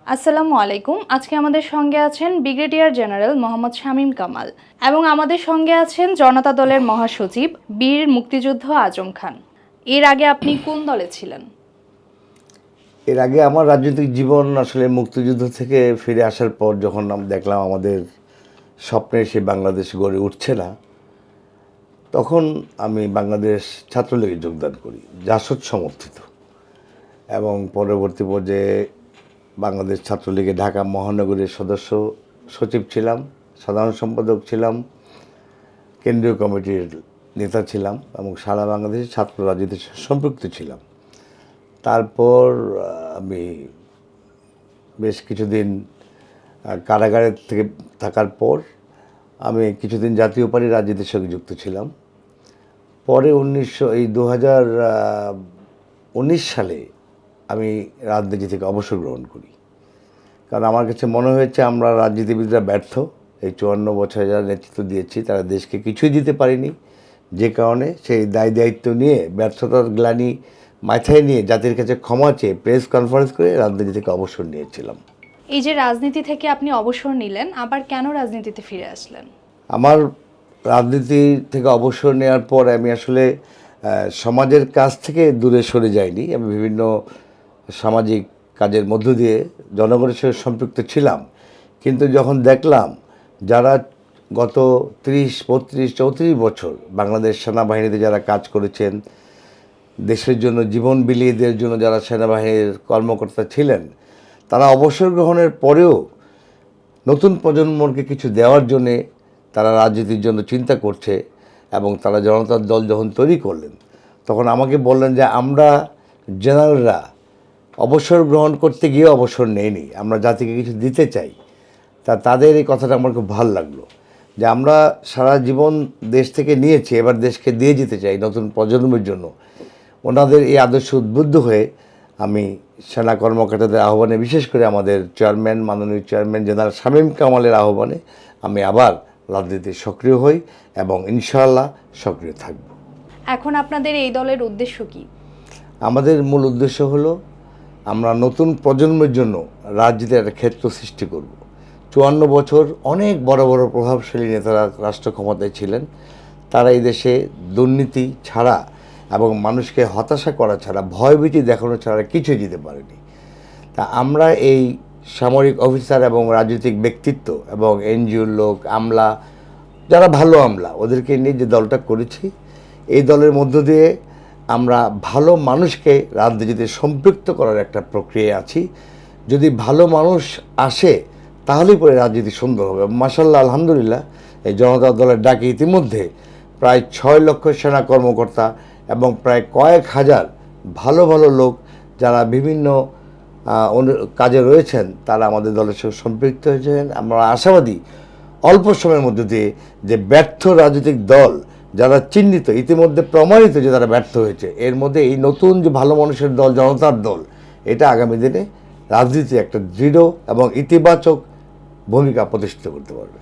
আসসালামু আলাইকুম। আজকে আমাদের সঙ্গে আছেন ব্রিগেডিয়ার জেনারেল মোহাম্মদ শামীম কামাল এবং আমাদের সঙ্গে আছেন জনতা দলের মহাসচিব বীর মুক্তিযোদ্ধা আজম খান। এর আগে আপনি কোন দলে ছিলেন? এর আগে আমার রাজনৈতিক জীবন আসলে মুক্তিযুদ্ধ থেকে ফিরে আসার পর যখন দেখলাম আমাদের স্বপ্নের সেই বাংলাদেশ গড়ে উঠছে না, তখন আমি বাংলাদেশ ছাত্রলীগে যোগদান করি, জাসদ সমর্থিত। এবং পরবর্তী পর্যায়ে বাংলাদেশ ছাত্রলীগে ঢাকা মহানগরীর সদস্য সচিব ছিলাম, সাধারণ সম্পাদক ছিলাম, কেন্দ্রীয় কমিটির নেতা ছিলাম এবং সারা বাংলাদেশের ছাত্র রাজনীতির সাথে সম্পৃক্ত ছিলাম। তারপর আমি বেশ কিছুদিন কারাগারে থেকে থাকার পর আমি কিছুদিন জাতীয় পার্টির রাজনীতির সঙ্গে যুক্ত ছিলাম। পরে 2019 সালে আমি রাজনীতি থেকে অবসর গ্রহণ করি, কারণ আমার কাছে মনে হয়েছে আমরা রাজনীতিবিদরা ব্যর্থ। এই 54 বছরে যারা নেতৃত্ব দিয়েছি তারা দেশকে কিছুই দিতে পারিনি, যে কারণে সেই দায়িত্ব নিয়ে ব্যর্থতার গ্লানি মাথায় নিয়ে জাতির কাছে ক্ষমা চেয়ে প্রেস কনফারেন্স করে রাজনীতি থেকে অবসর নিয়েছিলাম। এই যে রাজনীতি থেকে আপনি অবসর নিলেন, আবার কেন রাজনীতিতে ফিরে আসলেন? আমার রাজনীতি থেকে অবসর নেওয়ার পর আমি আসলে সমাজের কাছ থেকে দূরে সরে যাইনি। আমি বিভিন্ন সামাজিক কাজের মধ্য দিয়ে জনগণের সঙ্গে সম্পৃক্ত ছিলাম, কিন্তু যখন দেখলাম যারা গত 30, 32, 34 বছর বাংলাদেশ সেনাবাহিনীতে যারা কাজ করেছেন, দেশের জন্য জীবন বিলিয়ে দেওয়ার জন্য যারা সেনাবাহিনীর কর্মকর্তা ছিলেন, তারা অবসর গ্রহণের পরেও নতুন প্রজন্মকে কিছু দেওয়ার জন্যে তারা রাজনীতির জন্য চিন্তা করছে। এবং তারা জনতার দল যখন তৈরি করলেন, তখন আমাকে বললেন যে আমরা জেনারেলরা অবসর গ্রহণ করতে গিয়ে অবসর নেইনি, আমরা জাতিকে কিছু দিতে চাই। তাদের এই কথাটা আমার খুব ভালো লাগলো, যে আমরা সারা জীবন দেশ থেকে নিয়েছি, এবার দেশকে দিয়ে যেতে চাই নতুন প্রজন্মের জন্য। ওনাদের এই আদর্শ উদ্বুদ্ধ হয়ে আমি সেনা কর্মকর্তাদের আহ্বানে, বিশেষ করে আমাদের চেয়ারম্যান, মাননীয় চেয়ারম্যান জেনারেল শামীম কামালের আহ্বানে আমি আবার রাজনীতিতে সক্রিয় হই এবং ইনশাআল্লাহ সক্রিয় থাকব। এখন আপনাদের এই দলের উদ্দেশ্য কি? আমাদের মূল উদ্দেশ্য হলো আমরা নতুন প্রজন্মের জন্য রাজনীতির একটা ক্ষেত্র সৃষ্টি করব। 54 বছর অনেক বড় বড় প্রভাবশালী নেতারা রাষ্ট্র ক্ষমতায় ছিলেন, তারা এই দেশে দুর্নীতি ছাড়া এবং মানুষকে হতাশা করা ছাড়া, ভয়ভীতি দেখানো ছাড়া কিছুই দিতে পারেনি। তা আমরা এই সামরিক অফিসার এবং রাজনৈতিক ব্যক্তিত্ব এবং এনজিওর লোক, আমলা, যারা ভালো আমলা, ওদেরকে নিয়ে যে দলটা করেছি, এই দলের মধ্য দিয়ে আমরা ভালো মানুষকে রাজনীতিতে সম্পৃক্ত করার একটা প্রক্রিয়া আছি। যদি ভালো মানুষ আসে তাহলেই পরে রাজনীতি সুন্দর হবে। মাশাআল্লাহ, আলহামদুলিল্লাহ, এই জনতা দলের ডাকে ইতিমধ্যে প্রায় 6 লক্ষ সেনা কর্মকর্তা এবং প্রায় কয়েক হাজার ভালো ভালো লোক যারা বিভিন্ন কাজে রয়েছেন, তারা আমাদের দলের সঙ্গে সম্পৃক্ত হয়েছেন। আমরা আশাবাদী অল্প সময়ের মধ্যে দিয়ে যে ব্যর্থ রাজনৈতিক দল যারা চিহ্নিত, ইতিমধ্যে প্রমাণিত যে তারা ব্যর্থ হয়েছে, এর মধ্যে এই নতুন যে ভালো মানুষের দল, জনতার দল, এটা আগামী দিনে রাজনীতি একটা দৃঢ় এবং ইতিবাচক ভূমিকা প্রতিষ্ঠিত করতে পারবে।